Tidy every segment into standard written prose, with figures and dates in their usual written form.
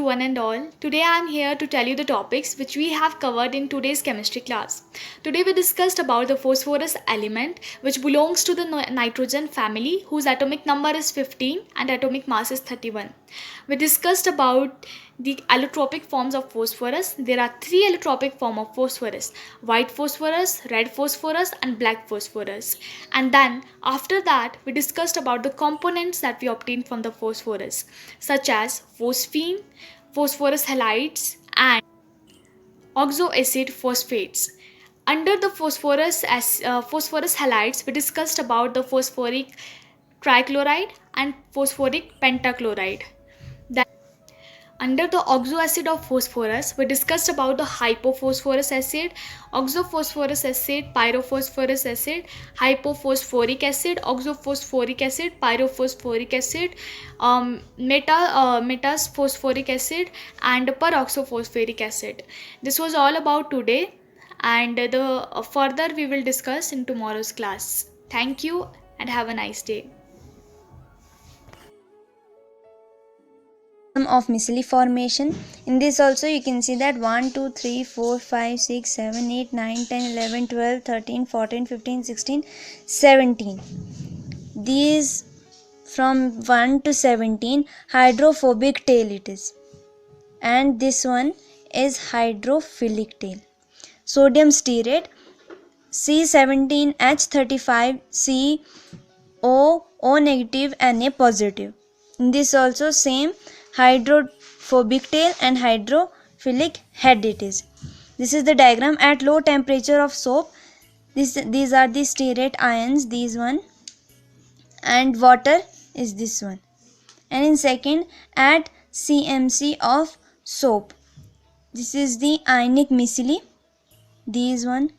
one and all. Today I am here to tell you the topics which we have covered in today's chemistry class. Today we discussed about the phosphorus element which belongs to the nitrogen family whose atomic number is 15 and atomic mass is 31. We discussed about the allotropic forms of phosphorus. There are three allotropic forms of phosphorus: white phosphorus, red phosphorus and black phosphorus. And then after that we discussed about the components that we obtained from the phosphorus, such as phosphine, phosphorus halides and oxoacid phosphates. Under the phosphorus halides, we discussed about the phosphoric trichloride and phosphoric pentachloride. Then under the oxoacid of phosphorus, we discussed about the hypophosphorus acid, oxophosphorus acid, pyrophosphorus acid, hypophosphoric acid, oxophosphoric acid, pyrophosphoric acid, metaphosphoric acid, and peroxophosphoric acid. This was all about today, and the further we will discuss in tomorrow's class. Thank you and have a nice day. Of micelle formation. In this also you can see that 1 2 3 4 5 6 7 8 9 10 11 12 13 14 15 16 17. These from 1 to 17 hydrophobic tail it is, and this one is hydrophilic tail. Sodium stearate C17H35 CO negative Na positive. In this also same hydrophobic tail and hydrophilic head it is. This is the diagram at low temperature of soap. These are the stearate ions, these one, and water is this one. And in second, at CMC of soap, this is the ionic micelle, these one,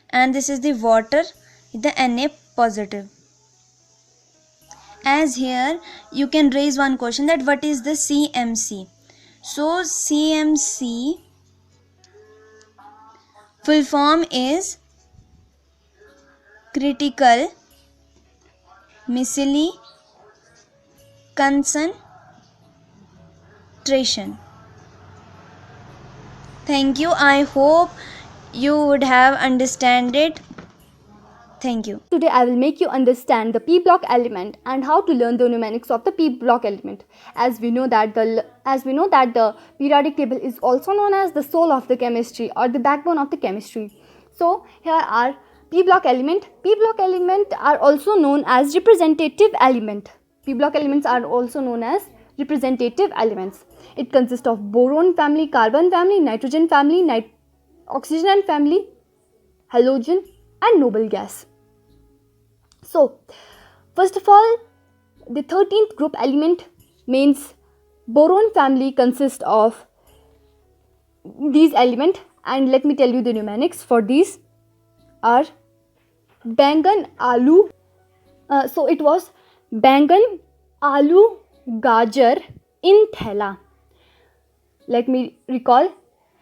and this is the water with the Na positive. As here you can raise one question that what is the CMC. So CMC full form is critical micelle concentration. Thank you. I hope you would have understand it. Thank you. Today I will make you understand the p block element and how to learn the mnemonics of the p block element. As we know that the periodic table is also known as the soul of the chemistry or the backbone of the chemistry. So here are p block element. P block element are also known as representative element. P block elements are also known as representative elements. It consists of boron family, carbon family, nitrogen family, oxygen family, halogen and noble gas. So, first of all, the 13th group element means boron family consists of these elements, and let me tell you the mnemonics for these are bangan, aloo. So it was bangan, aloo, gajar in thela. Let me recall,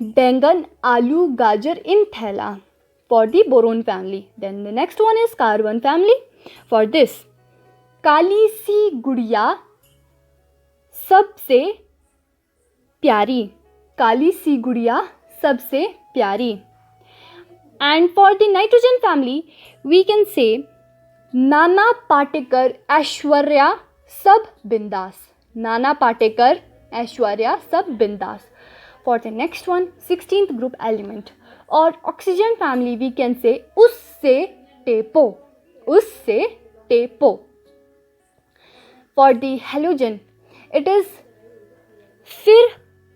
bangan, aloo, gajar in thela for the boron family. Then the next one is carbon family. For this, काली सी गुड़िया सबसे प्यारी, काली सी गुड़िया सबसे प्यारी. And for the nitrogen family, we can say Nana Patekar, Aishwarya sab bindas. Nana Patekar, Aishwarya sab bindas. For the next one, 16th group element or oxygen family, we can say usse tepo. Usse tepo. For the halogen, it is फिर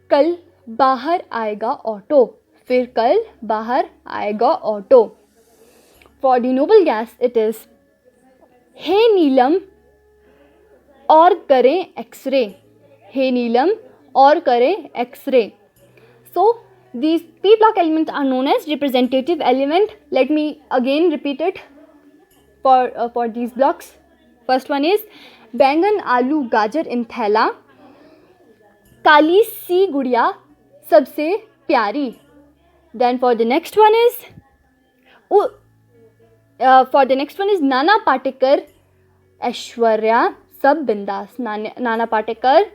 कल बाहर आएगा auto. फिर कल बाहर आएगा auto. For the noble gas, it is हे नीलम और करें एक्सरे. हे नीलम और करें x ray. So these p block elements are known as representative element. Let me again repeat it for these blocks. First one is बैंगन आलू गाजर इन थैला, काली सी गुड़िया सबसे प्यारी. Then for the next one is Nana Patekar Aishwarya सब बिंदास. नाना पाटेकर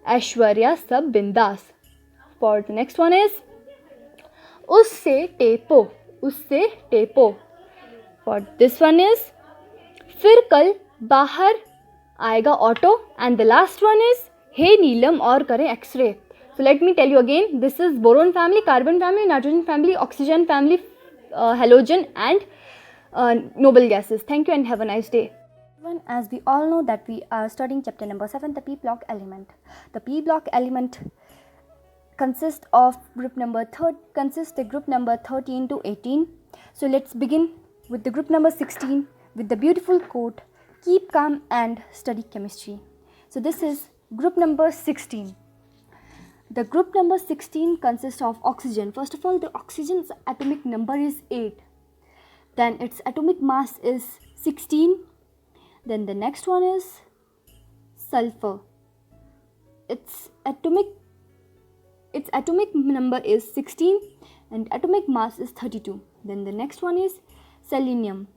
ऐश्वर्या सब बिंदास. For the next one is उससे टेपो. उससे टेपो. For this one is फिर कल बाहर आएगा auto. And the last one is हे नीलम और करें x ray. So let me tell you again, this is boron family, carbon family, nitrogen family, oxygen family, halogen and noble gases. Thank you and have a nice day. As we all know that we are studying chapter number 7, the p block element. The p block element consists the group number 13 to 18. So let's begin with the group number 16 with the beautiful quote, keep calm and study chemistry. So this is group number 16. The group number 16 consists of oxygen. First of all, the oxygen's atomic number is 8. Then its atomic mass is 16. Then the next one is sulfur. Its atomic number is 16 and atomic mass is 32. Then the next one is selenium.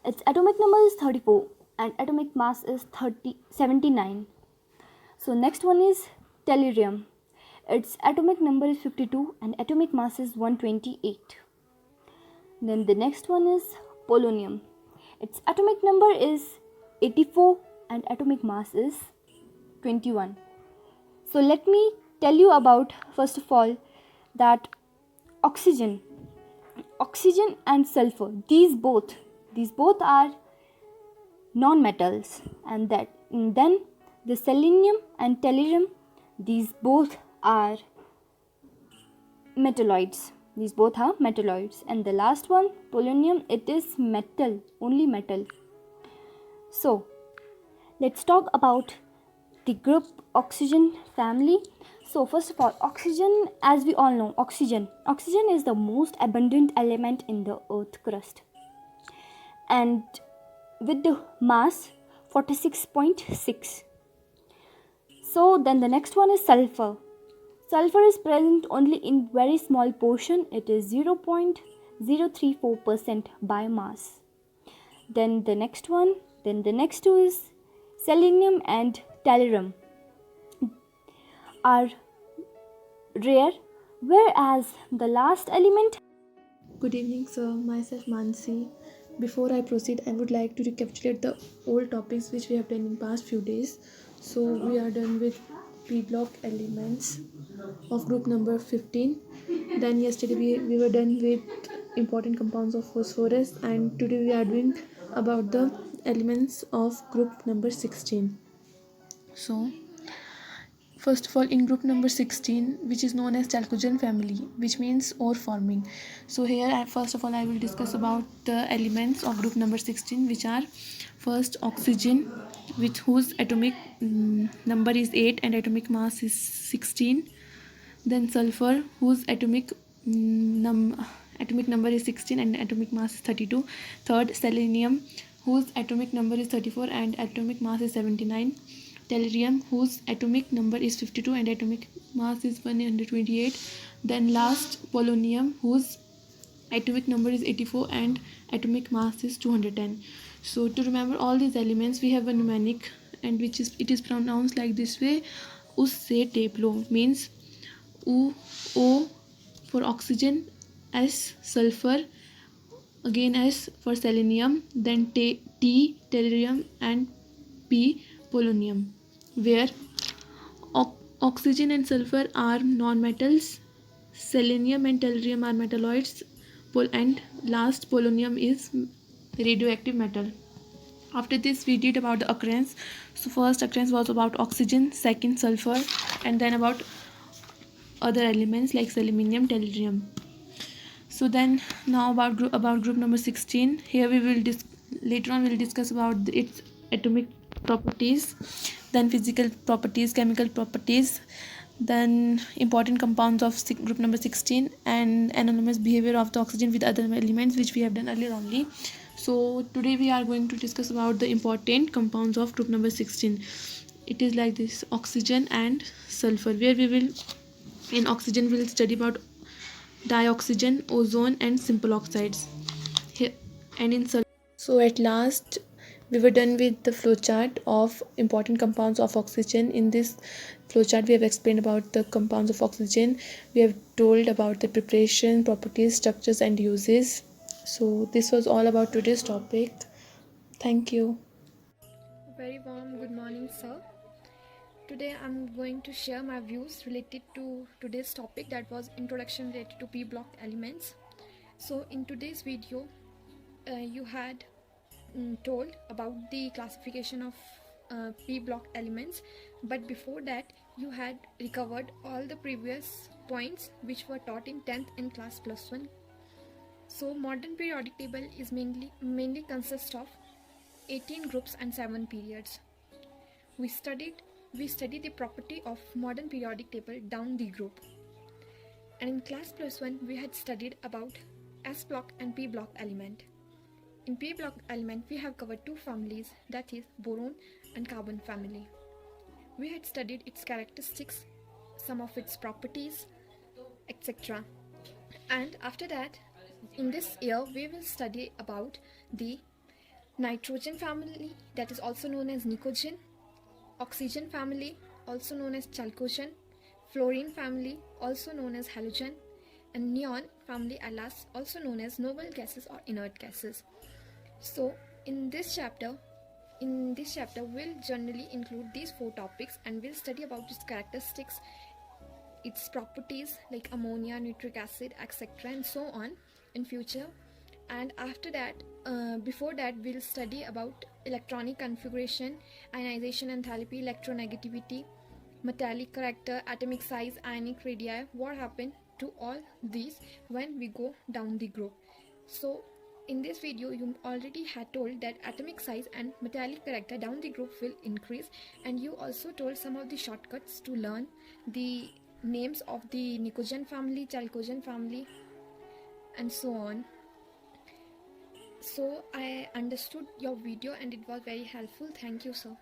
Its atomic number is 34 and atomic mass is 79. So next one is tellurium. Its atomic number is 52 and atomic mass is 128. Then the next one is polonium. Its atomic number is 84 and atomic mass is 21. So let me tell you about, first of all, that oxygen and sulfur, these both are non-metals, and then the selenium and tellurium, these both are metalloids. And the last one, polonium, it is metal, only metal. So let's talk about the group oxygen family. So first of all, oxygen, as we all know, oxygen is the most abundant element in the earth crust, and with the mass 46.6. So then the next one is sulfur. Sulfur is present only in very small portion. It is 0.034% by mass. Then the next two is selenium and tellurium are rare, whereas the last element. Good evening, sir. Myself Mansi. Before I proceed, I would like to recapitulate the old topics which we have done in past few days. So we are done with p block elements of group number 15. Then yesterday we were done with important compounds of phosphorus, and today we are doing about the elements of group number 16. So first of all, in group number 16, which is known as chalcogen family, which means ore forming. So here first of all I will discuss about the elements of group number 16, which are first oxygen, whose atomic number is 8 and atomic mass is 16. Then sulfur, whose atomic number is 16 and atomic mass is 32. Third, selenium, whose atomic number is 34 and atomic mass is 79. Tellurium, whose atomic number is 52 and atomic mass is 128. Then last, polonium, whose atomic number is 84 and atomic mass is 210. So to remember all these elements, we have a mnemonic, and it is pronounced like this way: usse teplo, means U, O for oxygen, S sulfur, again S for selenium, then T tellurium, and P polonium, where oxygen and sulfur are non-metals, selenium and tellurium are metalloids, and last polonium is radioactive metal. After this we did about the occurrence. So first occurrence was about oxygen, second sulfur, and then about other elements like selenium, tellurium. So then now about group number 16. Here we will later on we will discuss about its atomic properties, then physical properties, chemical properties, then important compounds of group number 16, and anomalous behavior of the oxygen with other elements, which we have done earlier only. So today we are going to discuss about the important compounds of group number 16. It is like this: oxygen and sulfur, where we will in oxygen we will study about dioxygen, ozone, and simple oxides. Here and in sulfur, so at last We were done with the flowchart of important compounds of oxygen. In this flowchart, we have explained about the compounds of oxygen. We have told about the preparation, properties, structures, and uses. So this was all about today's topic. Thank you. Very warm good morning, sir. Today I'm going to share my views related to today's topic, that was introduction related to p block elements. So in today's video you had told about the classification of p block elements, but before that you had recovered all the previous points which were taught in 10th in class plus 1. So modern periodic table is mainly consists of 18 groups and 7 periods. We studied the property of modern periodic table down the group. And in class plus 1 we had studied about S block and P block element. In P block element we have covered two families, that is boron and carbon family. We had studied its characteristics, some of its properties, etc. And after that, in this year we will study about the nitrogen family, that is also known as nicogen, oxygen family, also known as chalcogen, fluorine family, also known as halogen, and neon family at last, also known as noble gases or inert gases. So in this chapter we'll generally include these four topics, and we'll study about its characteristics, its properties like ammonia, nitric acid, etc., and so on in future. And after that, before that, we'll study about electronic configuration, ionization enthalpy, electronegativity, metallic character, atomic size, ionic radii, what happened to all these when we go down the group. So in this video you already had told that atomic size and metallic character down the group will increase, and you also told some of the shortcuts to learn the names of the nicogen family, chalcogen family, and so on. So I understood your video and it was very helpful. Thank you, sir.